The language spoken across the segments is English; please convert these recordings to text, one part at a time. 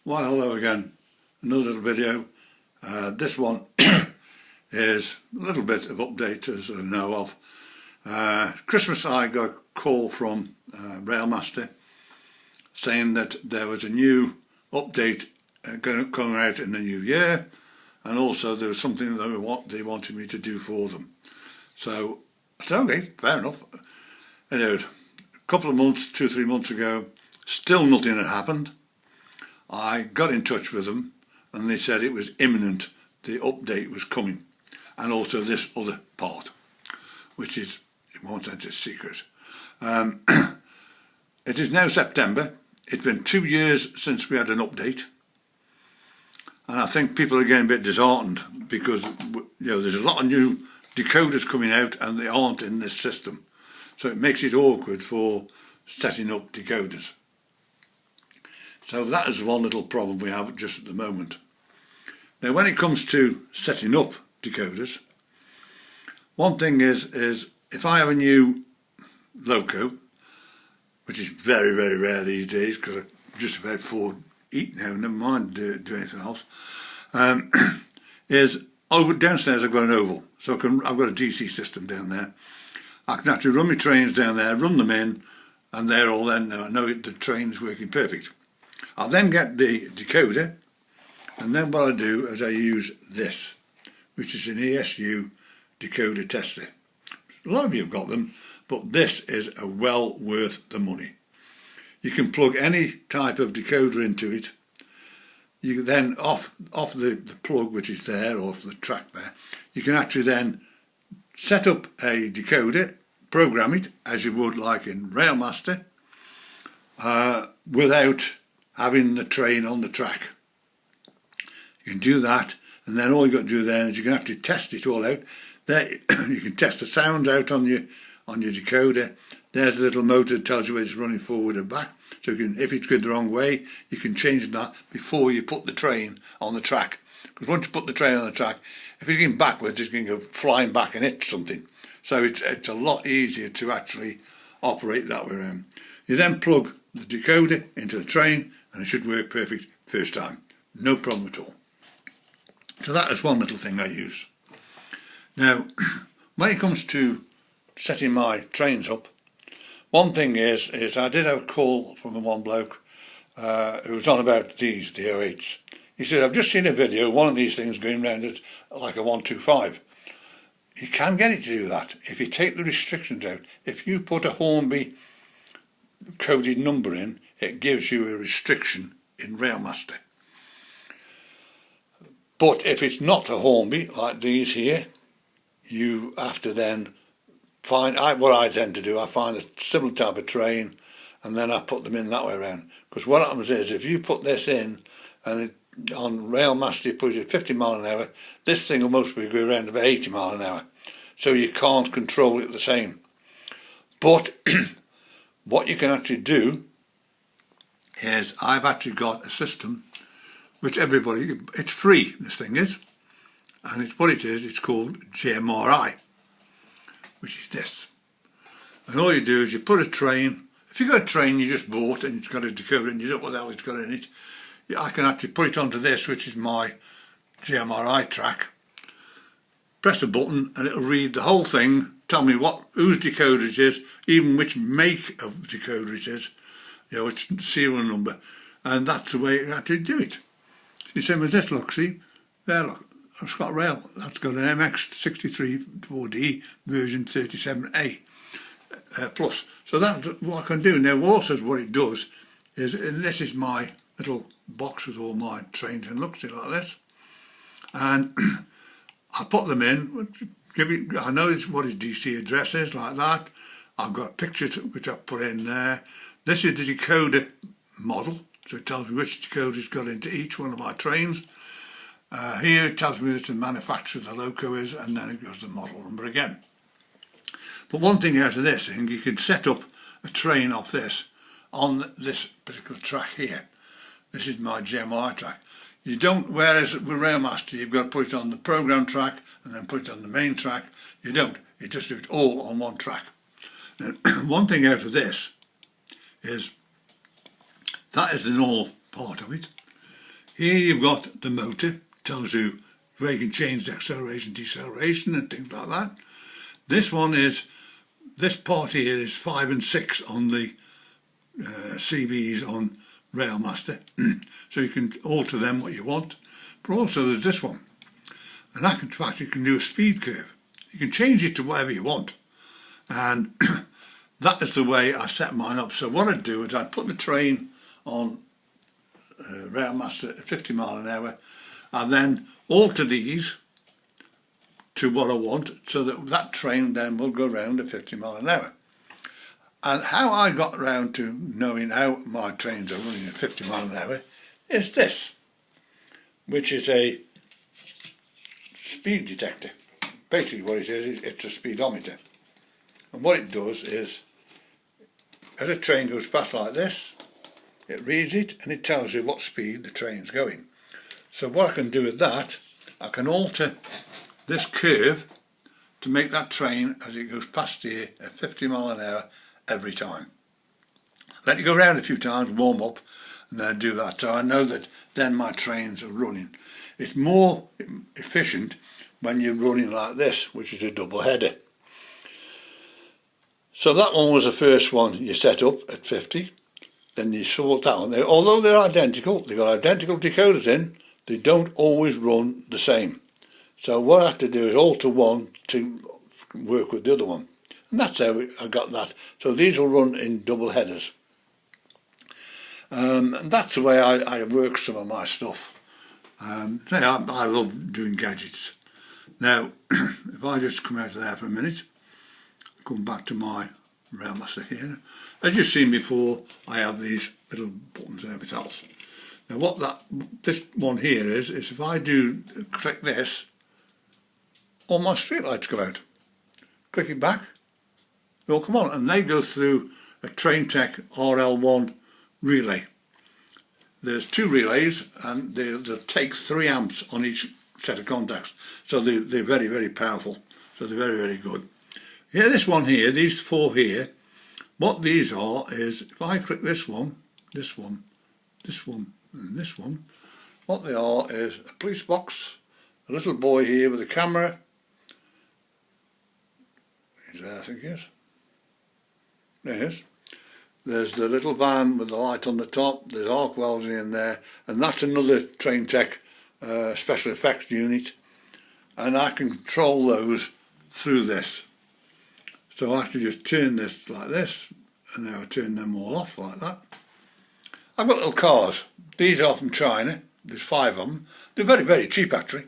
Well, hello again. Another little video. This one is a little bit of update as I know of. Christmas I got a call from Railmaster saying that there was a new update coming out in the new year, and also there was something that they wanted me to do for them. So I said, okay, fair enough. Anyway, a couple of months, 2-3 months ago, still nothing had happened. I got in touch with them and they said it was imminent, the update was coming, and also this other part, which is, in one sense, a secret. It is now September. It's been 2 years since we had an update, and I think people are getting a bit disheartened because there's a lot of new decoders coming out and they aren't in this system, so it makes it awkward for setting up decoders. So that is one little problem we have just at the moment. Now when it comes to setting up decoders, one thing is if I have a new loco, which is very, very rare these days because I'm just about full eat now, never mind do anything else, is downstairs I've got an oval, so I've got a DC system down there. I can actually run my trains down there, run them in, and they're all then, I know the train's working perfect. I'll then get the decoder, and then what I do is I use this, which is an ESU decoder tester. A lot of you have got them, but this is well worth the money. You can plug any type of decoder into it. You can then, off the plug which is there, or off the track there, you can actually then set up a decoder, program it as you would like in Railmaster, without having the train on the track. You can do that, and then all you've got to do then is you can actually test it all out. There you can test the sounds out on your decoder. There's a little motor that tells you whether it's running forward or back. So if it's going the wrong way, you can change that before you put the train on the track. Because once you put the train on the track, if it's going backwards, it's going to go flying back and hit something. So it's a lot easier to actually operate that way around. You then plug the decoder into the train and it should work perfect first time. No problem at all. So that is one little thing I use. Now, when it comes to setting my trains up, one thing is I did have a call from one bloke who was on about the 08s. He said, I've just seen a video, one of these things going around at like a 125. You can get it to do that if you take the restrictions out. If you put a Hornby coded number in, it gives you a restriction in Railmaster. But if it's not a Hornby like these here, you have to then find, what I tend to do, I find a similar type of train and then I put them in that way around. Because what happens is if you put this in and on Railmaster you put it at 50 mile an hour, this thing will mostly go around about 80 mile an hour. So you can't control it the same. But what you can actually do is I've actually got a system which it's free, this thing is, and it's called GMRI, which is this. And all you do is you put a train, if you've got a train you just bought and it's got a decoder and you don't know what the hell it's got in it, I can actually put it onto this, which is my GMRI track, press a button and it'll read the whole thing, tell me whose decoder it is, even which make of decoder it is, its serial number, and that's the way you actually do it. The same as this, look, see, there, look, I've got rail, that's got an MX63 4D version 37A plus. So that's what I can do. Now also what it does is, and this is my little box with all my trains and looks like this, and I put them in, I know what his DC address is, like that. I've got pictures which I put in there. This is the decoder model, so it tells me which decoder's got into each one of my trains. Here it tells me which the manufacturer the loco is, and then it goes to the model number again. But one thing out of this thing, you can set up a train off this on this particular track here. This is my GMRI track. You don't, whereas with Railmaster you've got to put it on the program track and then put it on the main track. You don't, you just do it all on one track. Now, one thing out of this is that is the normal part of it. Here you've got the motor, tells you where you can change the acceleration, deceleration and things like that. This one is, this part here is 5 and 6 on the CBs on Railmaster. So you can alter them what you want. But also there's this one. And that in fact you can do a speed curve. You can change it to whatever you want. And that is the way I set mine up. So what I'd do is I'd put the train on Railmaster at 50 mile an hour and then alter these to what I want so that that train then will go round at 50 mile an hour. And how I got round to knowing how my trains are running at 50 mile an hour is this, which is a speed detector. Basically what it is it's a speedometer. And what it does is, as a train goes past like this, it reads it and it tells you what speed the train's going. So what I can do with that, I can alter this curve to make that train as it goes past here at 50 mile an hour every time. Let it go round a few times, warm up, and then do that. So I know that then my trains are running. It's more efficient when you're running like this, which is a double header. So that one was the first one you set up at 50. Then you sort that one. Although they're identical, they've got identical decoders in, they don't always run the same. So what I have to do is alter one to work with the other one. And that's how I got that. So these will run in double headers. And that's the way I work some of my stuff. I love doing gadgets. Now, if I just come out of there for a minute, come back to my Railmaster here. As you've seen before, I have these little buttons and everything else. Now what this one here is if I do click this, all my street lights go out. Click it back, they all come on, and they go through a TrainTech RL1 relay. There's 2 relays and they'll take 3 amps on each set of contacts. So they're very, very powerful. So they're very, very good. Here, this one here, these 4 here, what these are is, if I click this one, this one, this one, and this one, what they are is a police box, a little boy here with a camera. He's there, I think he is. There he is. There's the little van with the light on the top, there's arc welding in there, and that's another TrainTech special effects unit, and I can control those through this. So I have to just turn this like this, and now I turn them all off like that. I've got little cars. These are from China. There's 5 of them. They're very, very cheap actually.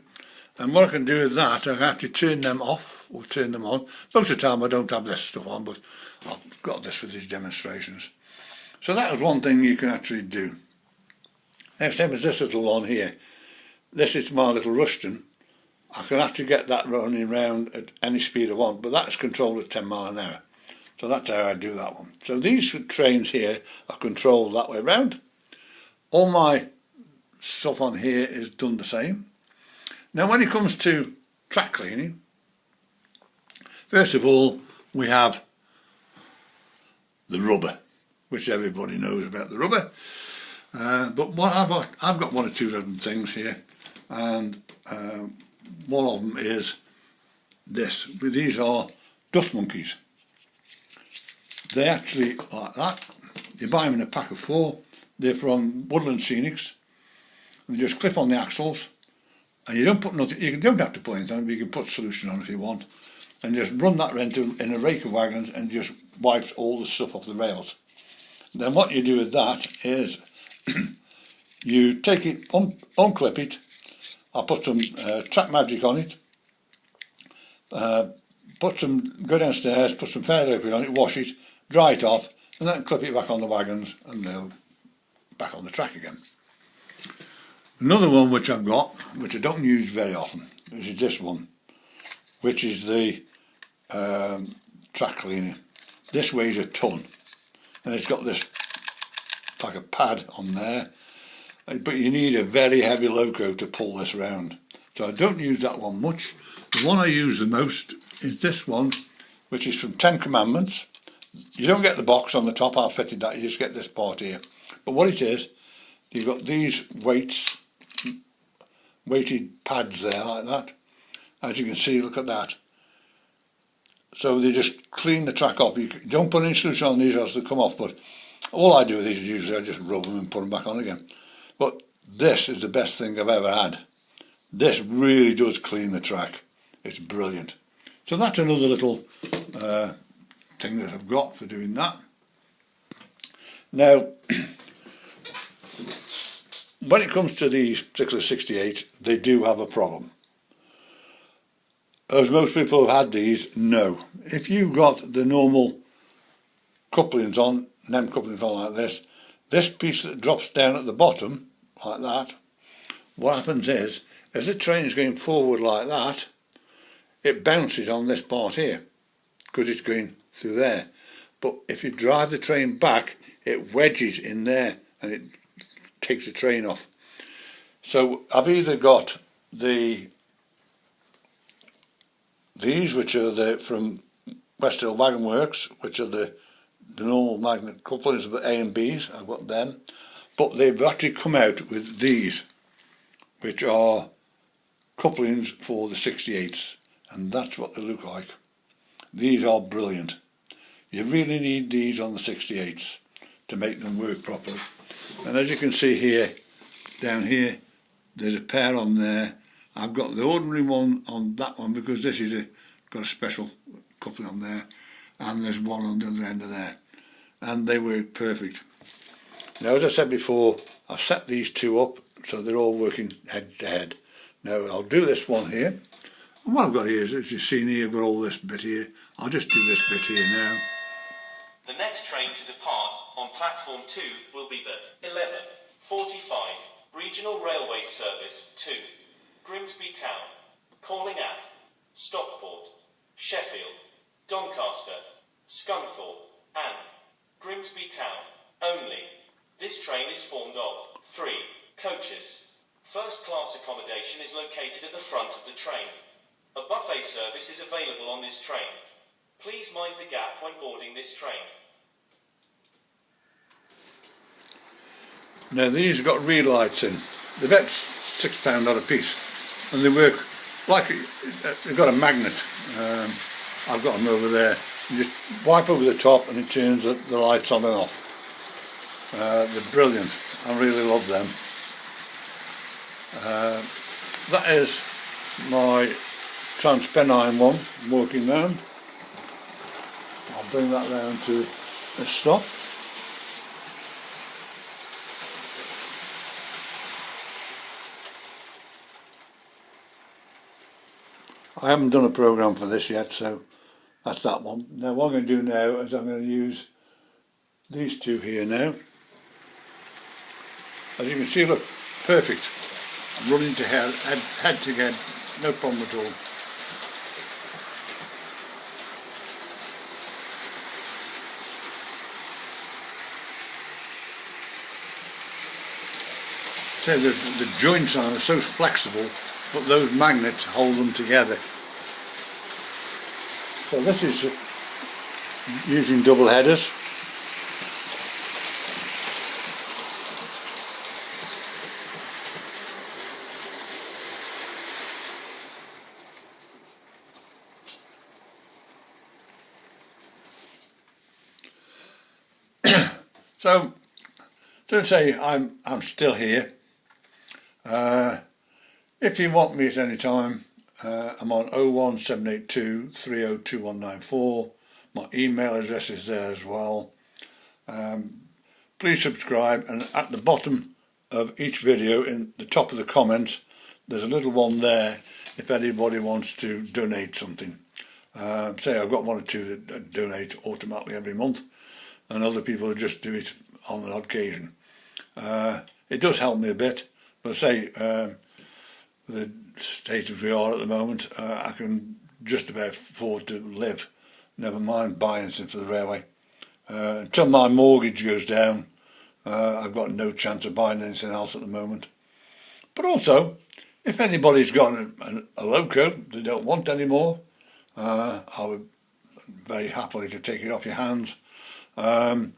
And what I can do with that, I have to turn them off or turn them on. Most of the time I don't have this stuff on, but I've got this for these demonstrations. So that was one thing you can actually do. Now, same as this little one here. This is my little Rushton. I can actually get that running around at any speed I want, but that's controlled at 10 mile an hour. So that's how I do that one. So these trains here are controlled that way round. All my stuff on here is done the same. Now when it comes to track cleaning, first of all we have the rubber, which everybody knows about the rubber. But what I've got 1 or 2 different things here, and one of them is this. These are dust monkeys. They actually like that. You buy them in a pack of 4. They're from Woodland Scenics. And they just clip on the axles, and you don't put nothing. You don't have to put anything, but you can put solution on if you want, and just run that rental in a rake of wagons and just wipes all the stuff off the rails. Then what you do with that is you take it, unclip it. I put some Track Magic on it. Go downstairs, put some fair liquid on it, wash it, dry it off, and then clip it back on the wagons, and they'll back on the track again. Another one which I've got, which I don't use very often, is this one, which is the track cleaner. This weighs a ton, and it's got this like a pad on there, but you need a very heavy loco to pull this round. So I don't use that one much. The one I use the most is this one, which is from 10 Commandments. You don't get the box on the top, I've fitted that, you just get this part here. But what it is, you've got these weights weighted pads there like that. As you can see, look at that. So they just clean the track off. You don't put any solution on these or else they come off, but all I do with these is usually I just rub them and put them back on again. But this is the best thing I've ever had. This really does clean the track. It's brilliant. So that's another little thing that I've got for doing that. Now, when it comes to these particular 68, they do have a problem. As most people have had these, no. If you've got the normal couplings on, NEM couplings on like this piece that drops down at the bottom, like that, what happens is, as the train is going forward like that, it bounces on this part here, because it's going through there. But if you drive the train back, it wedges in there, and it takes the train off. So I've either got these, which are from West Hill Wagon Works, which are the normal magnet couplings of A and B's. I've got them, but they've actually come out with these, which are couplings for the 68s, and that's what they look like. These are brilliant. You really need these on the 68s to make them work properly. And as you can see here, down here, there's a pair on there. I've got the ordinary one on that one because this is got a special coupling on there, and there's one on the other end of there, and they work perfect. Now, as I said before, I've set these two up so they're all working head to head. Now I'll do this one here, and what I've got here is, as you've seen here, got all this bit here. I'll just do this bit here now. The next train to depart on platform 2 will be the 11:45 Regional Railway Service to Grimsby Town, calling at Stockport, Sheffield, Doncaster, Scunthorpe and Grimsby Town only. This train is formed of 3 coaches. First class accommodation is located at the front of the train. A buffet service is available on this train. Please mind the gap when boarding this train. Now these have got reed lights in. They're about £6 odd a piece, and they work like they've got a magnet. I've got them over there. You just wipe over the top and it turns the lights on and off. They're brilliant. I really love them. That is my Transpennine one working round. I'll bring that round to a stop. I haven't done a program for this yet, so that's that one. Now what I'm going to do now is I'm going to use these two here now. As you can see, look, perfect. I'm running to head to head, no problem at all. So the joints are so flexible, but those magnets hold them together. So this is using double headers. So, to say I'm still here. If you want me at any time, I'm on 01782 302194. My email address is there as well. Please subscribe, and at the bottom of each video, in the top of the comments, there's a little one there if anybody wants to donate something. Say I've got one or two that donate automatically every month, and other people just do it on an odd occasion. It does help me a bit, but say the state as we are at the moment, I can just about afford to live, never mind buying something for the railway. Until my mortgage goes down, I've got no chance of buying anything else at the moment. But also, if anybody's got a loco they don't want anymore, I would very happily to take it off your hands. And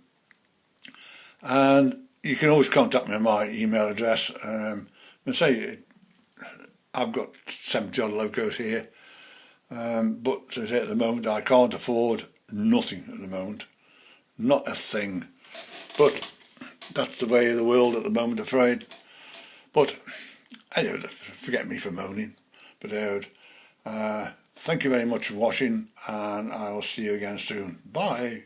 you can always contact me on my email address. And say I've got 70 odd locos here, but as I say, at the moment I can't afford nothing at the moment, not a thing. But that's the way of the world at the moment, afraid. But anyway, forget me for moaning. But thank you very much for watching, and I'll see you again soon. Bye.